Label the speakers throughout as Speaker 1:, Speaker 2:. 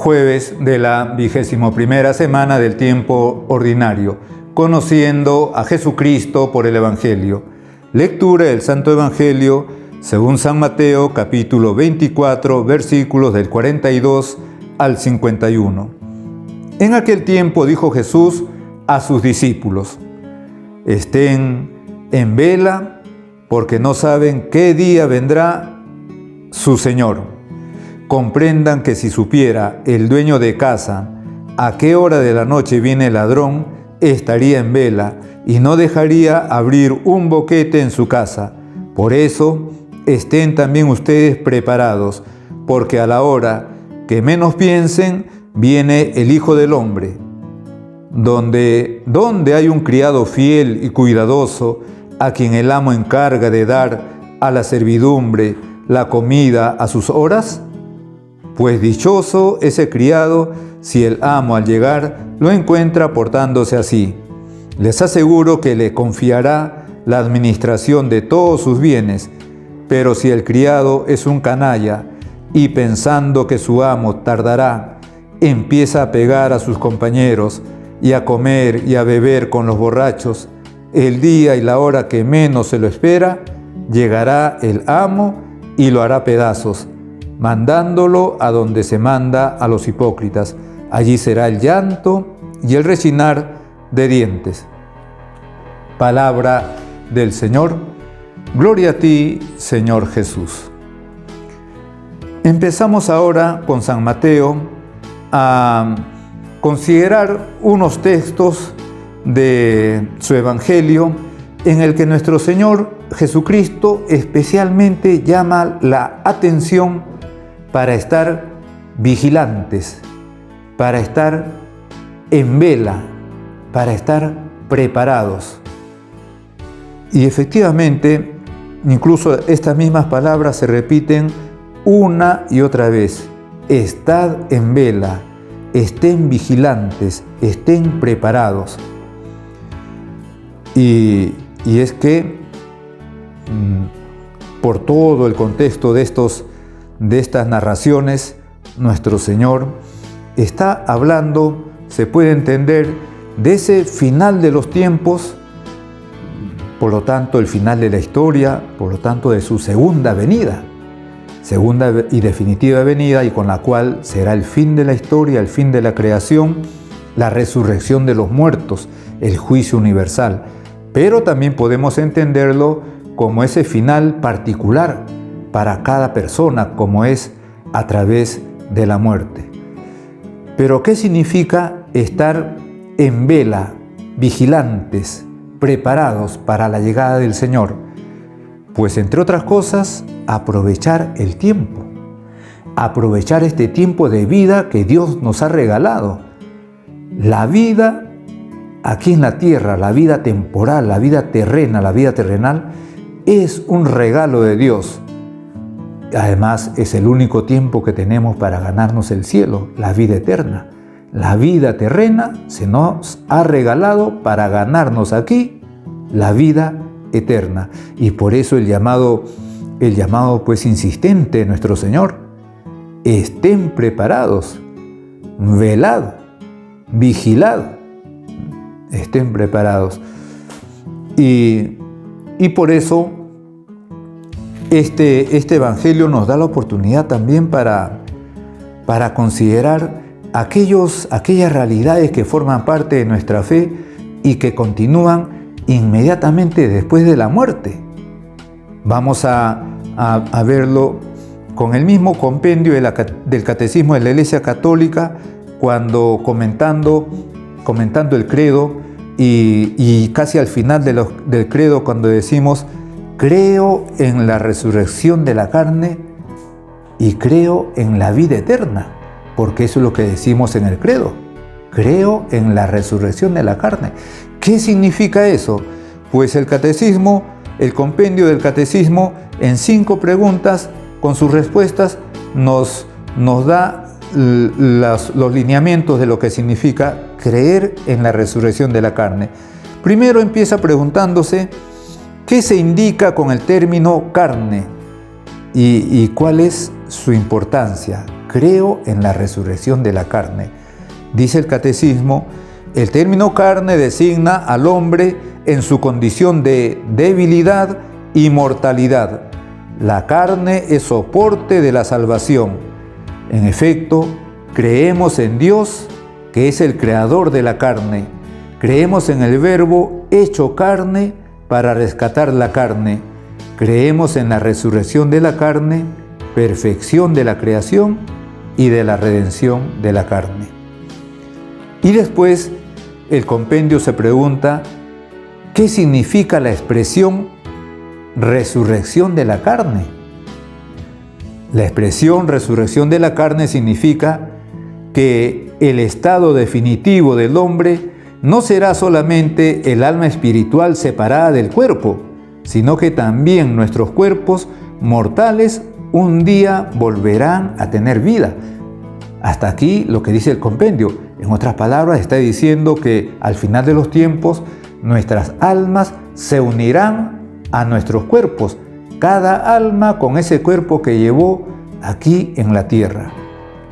Speaker 1: Jueves de la 21ª semana del tiempo ordinario, conociendo a Jesucristo por el Evangelio. Lectura del Santo Evangelio según San Mateo, capítulo 24, versículos del 42 al 51. En aquel tiempo dijo Jesús a sus discípulos: estén en vela, porque no saben qué día vendrá su Señor. Comprendan que si supiera el dueño de casa a qué hora de la noche viene el ladrón, estaría en vela y no dejaría abrir un boquete en su casa. Por eso, estén también ustedes preparados, porque a la hora que menos piensen, viene el Hijo del Hombre. Donde hay un criado fiel y cuidadoso, a quien el amo encarga de dar a la servidumbre la comida a sus horas, pues dichoso ese criado si el amo al llegar lo encuentra portándose así. Les aseguro que le confiará la administración de todos sus bienes. Pero si el criado es un canalla y pensando que su amo tardará, empieza a pegar a sus compañeros y a comer y a beber con los borrachos, el día y la hora que menos se lo espera, llegará el amo y lo hará pedazos, mandándolo a donde se manda a los hipócritas. Allí será el llanto y el rechinar de dientes. Palabra del Señor. Gloria a ti, Señor Jesús. Empezamos ahora con San Mateo a considerar unos textos de su Evangelio en el que nuestro Señor Jesucristo especialmente llama la atención para estar vigilantes, para estar en vela, para estar preparados. Y efectivamente, incluso estas mismas palabras se repiten una y otra vez. Estad en vela, estén vigilantes, estén preparados. Y es que por todo el contexto de estas narraciones, nuestro Señor está hablando, se puede entender, de ese final de los tiempos, por lo tanto el final de la historia, por lo tanto de su segunda venida y definitiva venida, y con la cual será el fin de la historia, el fin de la creación, la resurrección de los muertos, el juicio universal. Pero también podemos entenderlo como ese final particular para cada persona, como es a través de la muerte. Pero ¿qué significa estar en vela, vigilantes, preparados para la llegada del Señor? Pues entre otras cosas, aprovechar el tiempo, aprovechar este tiempo de vida que Dios nos ha regalado. La vida aquí en la tierra, la vida temporal, la vida terrena, la vida terrenal, es un regalo de Dios. Además, es el único tiempo que tenemos para ganarnos el cielo, la vida eterna. La vida terrena se nos ha regalado para ganarnos aquí la vida eterna. Y por eso el llamado pues insistente de nuestro Señor: estén preparados, velad, vigilad, estén preparados. Y por eso este Evangelio nos da la oportunidad también para considerar aquellas realidades que forman parte de nuestra fe y que continúan inmediatamente después de la muerte. Vamos a verlo con el mismo compendio del Catecismo de la Iglesia Católica, cuando comentando el credo y casi al final del credo, cuando decimos: creo en la resurrección de la carne y creo en la vida eterna, porque eso es lo que decimos en el credo. Creo en la resurrección de la carne. ¿Qué significa eso? Pues el catecismo, el compendio del catecismo, en 5 preguntas con sus respuestas, nos da los lineamientos de lo que significa creer en la resurrección de la carne. Primero empieza preguntándose qué se indica con el término carne y cuál es su importancia. creo en la resurrección de la carne. Dice el catecismo, el término carne designa al hombre en su condición de debilidad y mortalidad. La carne es soporte de la salvación. En efecto, creemos en Dios, que es el creador de la carne. Creemos en el Verbo hecho carne para rescatar la carne. Creemos en la resurrección de la carne, perfección de la creación y de la redención de la carne. Y después el compendio se pregunta, ¿qué significa la expresión resurrección de la carne? La expresión resurrección de la carne significa que el estado definitivo del hombre no será solamente el alma espiritual separada del cuerpo, sino que también nuestros cuerpos mortales un día volverán a tener vida. Hasta aquí lo que dice el compendio. En otras palabras, está diciendo que al final de los tiempos nuestras almas se unirán a nuestros cuerpos, cada alma con ese cuerpo que llevó aquí en la tierra.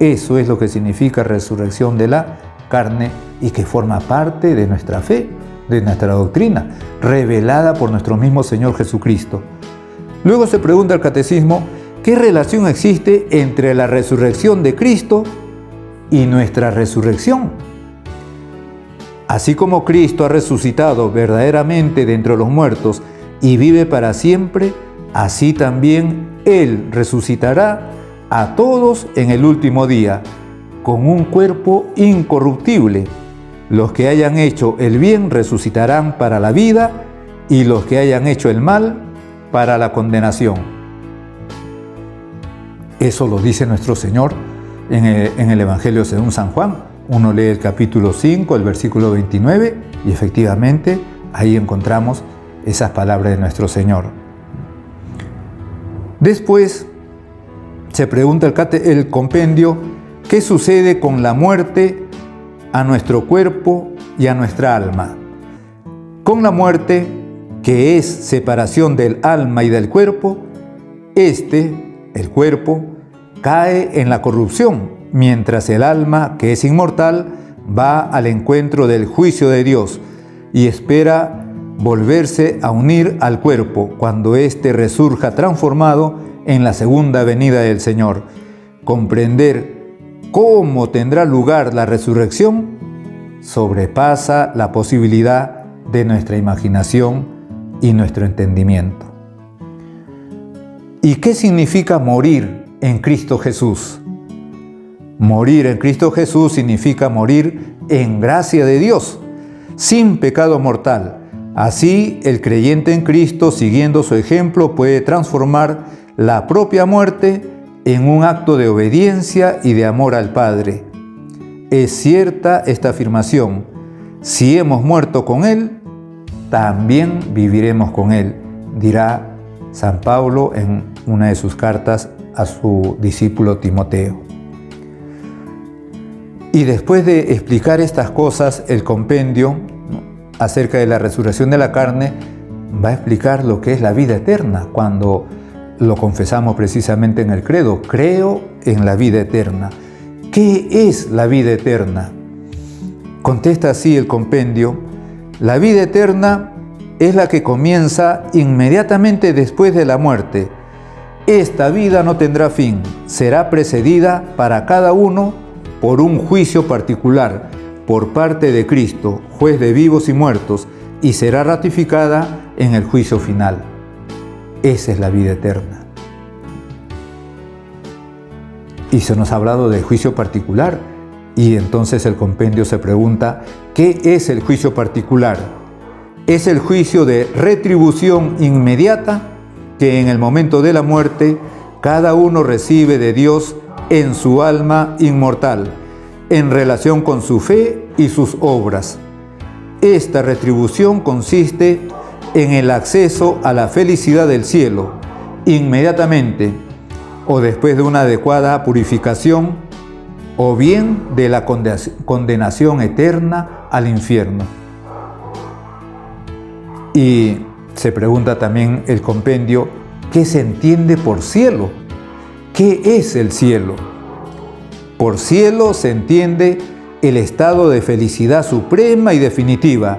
Speaker 1: Eso es lo que significa resurrección de la carne y que forma parte de nuestra fe, de nuestra doctrina, revelada por nuestro mismo Señor Jesucristo. Luego se pregunta el catecismo, ¿qué relación existe entre la resurrección de Cristo y nuestra resurrección? Así como Cristo ha resucitado verdaderamente de entre los muertos y vive para siempre, así también Él resucitará a todos en el último día, con un cuerpo incorruptible. Los que hayan hecho el bien resucitarán para la vida y los que hayan hecho el mal para la condenación. Eso lo dice nuestro Señor en el Evangelio según San Juan. Uno lee el capítulo 5, el versículo 29, y efectivamente ahí encontramos esas palabras de nuestro Señor. Después se pregunta el compendio, ¿qué sucede con la muerte a nuestro cuerpo y a nuestra alma? Con la muerte, que es separación del alma y del cuerpo, el cuerpo, cae en la corrupción, mientras el alma, que es inmortal, va al encuentro del juicio de Dios y espera volverse a unir al cuerpo cuando éste resurja transformado en la segunda venida del Señor. Comprender cómo tendrá lugar la resurrección sobrepasa la posibilidad de nuestra imaginación y nuestro entendimiento. ¿Y qué significa morir en Cristo Jesús? Morir en Cristo Jesús significa morir en gracia de Dios, sin pecado mortal. Así, el creyente en Cristo, siguiendo su ejemplo, puede transformar la propia muerte en un acto de obediencia y de amor al Padre. Es cierta esta afirmación: si hemos muerto con Él, también viviremos con Él, dirá San Pablo en una de sus cartas a su discípulo Timoteo. Y después de explicar estas cosas, el compendio acerca de la resurrección de la carne va a explicar lo que es la vida eterna, cuando lo confesamos precisamente en el credo: creo en la vida eterna. ¿Qué es la vida eterna? Contesta así el compendio: la vida eterna es la que comienza inmediatamente después de la muerte. Esta vida no tendrá fin, será precedida para cada uno por un juicio particular por parte de Cristo, juez de vivos y muertos, y será ratificada en el juicio final. Esa es la vida eterna. Y se nos ha hablado de juicio particular, y entonces el compendio se pregunta, ¿qué es el juicio particular? Es el juicio de retribución inmediata que en el momento de la muerte cada uno recibe de Dios en su alma inmortal, en relación con su fe y sus obras. Esta retribución consiste en el acceso a la felicidad del cielo, inmediatamente, o después de una adecuada purificación, o bien de la condenación eterna al infierno. Y se pregunta también el compendio, ¿qué se entiende por cielo? ¿Qué es el cielo? Por cielo se entiende el estado de felicidad suprema y definitiva.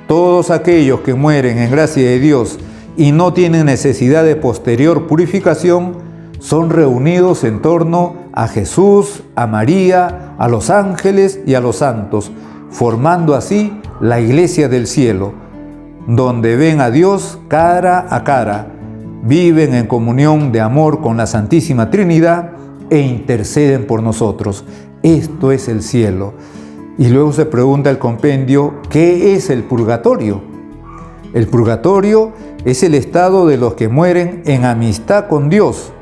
Speaker 1: Todos aquellos que mueren en gracia de Dios y no tienen necesidad de posterior purificación son reunidos en torno a Jesús, a María, a los ángeles y a los santos, formando así la iglesia del cielo, donde ven a Dios cara a cara, viven en comunión de amor con la Santísima Trinidad e interceden por nosotros. Esto es el cielo. Y luego se pregunta el compendio, ¿qué es el purgatorio? El purgatorio es el estado de los que mueren en amistad con Dios,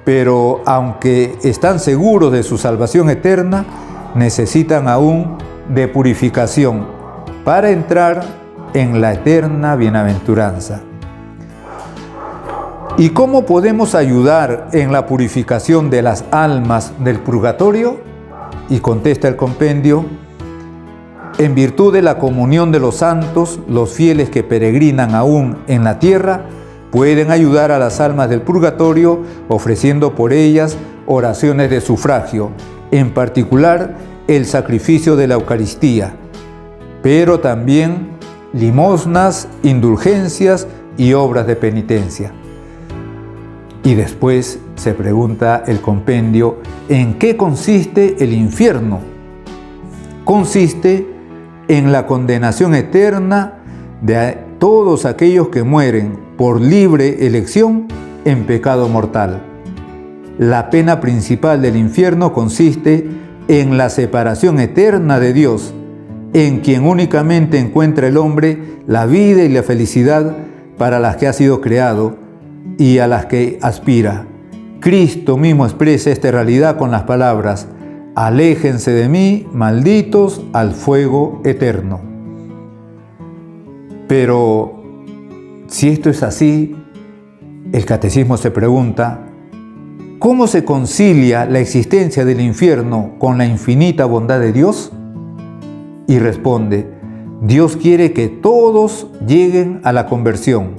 Speaker 1: pero aunque están seguros de su salvación eterna, necesitan aún de purificación para entrar en la eterna bienaventuranza. ¿Y cómo podemos ayudar en la purificación de las almas del purgatorio? Y contesta el compendio, en virtud de la comunión de los santos, los fieles que peregrinan aún en la tierra pueden ayudar a las almas del purgatorio ofreciendo por ellas oraciones de sufragio, en particular el sacrificio de la Eucaristía, pero también limosnas, indulgencias y obras de penitencia. Y después se pregunta el compendio, ¿en qué consiste el infierno? Consiste en la condenación eterna de todos aquellos que mueren por libre elección en pecado mortal. La pena principal del infierno consiste en la separación eterna de Dios, en quien únicamente encuentra el hombre la vida y la felicidad para las que ha sido creado y a las que aspira. Cristo mismo expresa esta realidad con las palabras: aléjense de mí, malditos, al fuego eterno. Pero si esto es así, el catecismo se pregunta, ¿cómo se concilia la existencia del infierno con la infinita bondad de Dios? Y responde, Dios quiere que todos lleguen a la conversión,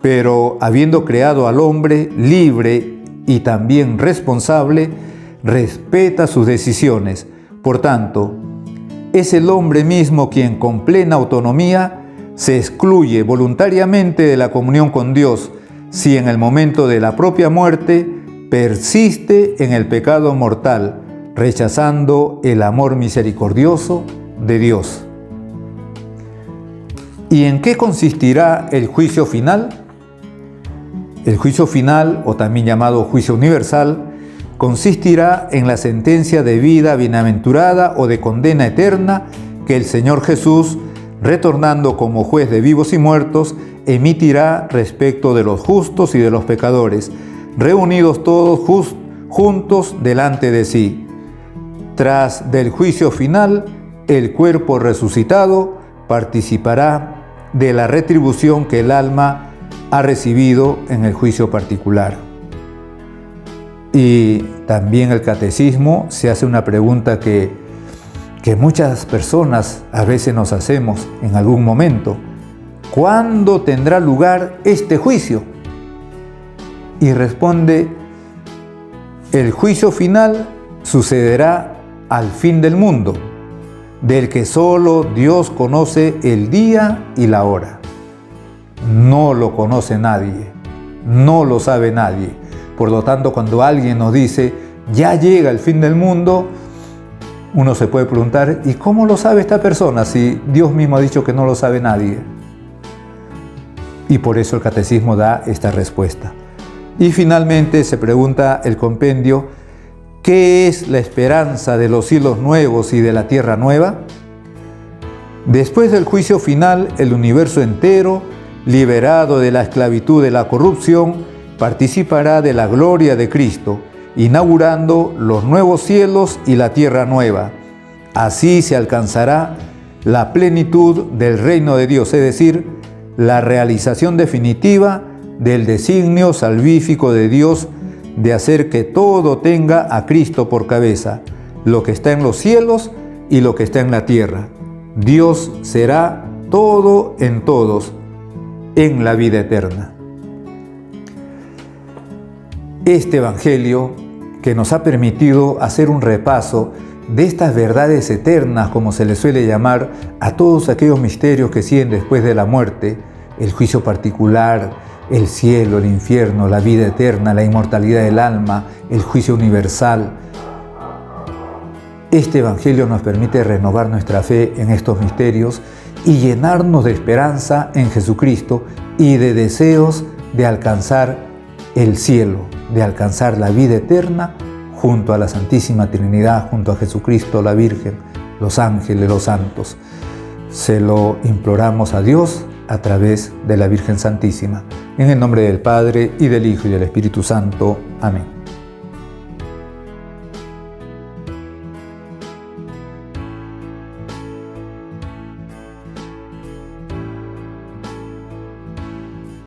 Speaker 1: pero habiendo creado al hombre libre y también responsable, respeta sus decisiones. Por tanto, es el hombre mismo quien con plena autonomía se excluye voluntariamente de la comunión con Dios si en el momento de la propia muerte persiste en el pecado mortal, rechazando el amor misericordioso de Dios. ¿Y en qué consistirá el juicio final? El juicio final, o también llamado juicio universal, consistirá en la sentencia de vida bienaventurada o de condena eterna que el Señor Jesús, retornando como juez de vivos y muertos, emitirá respecto de los justos y de los pecadores, reunidos todos juntos delante de sí. Tras del juicio final, el cuerpo resucitado participará de la retribución que el alma ha recibido en el juicio particular. Y también el catecismo se hace una pregunta que muchas personas a veces nos hacemos en algún momento. ¿Cuándo tendrá lugar este juicio? Y responde, el juicio final sucederá al fin del mundo, del que solo Dios conoce el día y la hora. No lo conoce nadie, no lo sabe nadie. Por lo tanto, cuando alguien nos dice, ya llega el fin del mundo, uno se puede preguntar, ¿y cómo lo sabe esta persona si Dios mismo ha dicho que no lo sabe nadie? Y por eso el catecismo da esta respuesta. Y finalmente se pregunta el compendio, ¿qué es la esperanza de los cielos nuevos y de la tierra nueva? Después del juicio final, el universo entero, liberado de la esclavitud de la corrupción, participará de la gloria de Cristo, inaugurando los nuevos cielos y la tierra nueva. Así se alcanzará la plenitud del reino de Dios, es decir, la realización definitiva del designio salvífico de Dios de hacer que todo tenga a Cristo por cabeza, lo que está en los cielos y lo que está en la tierra. Dios será todo en todos en la vida eterna. Este Evangelio que nos ha permitido hacer un repaso de estas verdades eternas, como se le suele llamar a todos aquellos misterios que siguen después de la muerte, el juicio particular, el cielo, el infierno, la vida eterna, la inmortalidad del alma, el juicio universal. Este Evangelio nos permite renovar nuestra fe en estos misterios y llenarnos de esperanza en Jesucristo y de deseos de alcanzar el cielo, de alcanzar la vida eterna junto a la Santísima Trinidad, junto a Jesucristo, la Virgen, los ángeles, los santos. Se lo imploramos a Dios a través de la Virgen Santísima. En el nombre del Padre, y del Hijo, y del Espíritu Santo. Amén.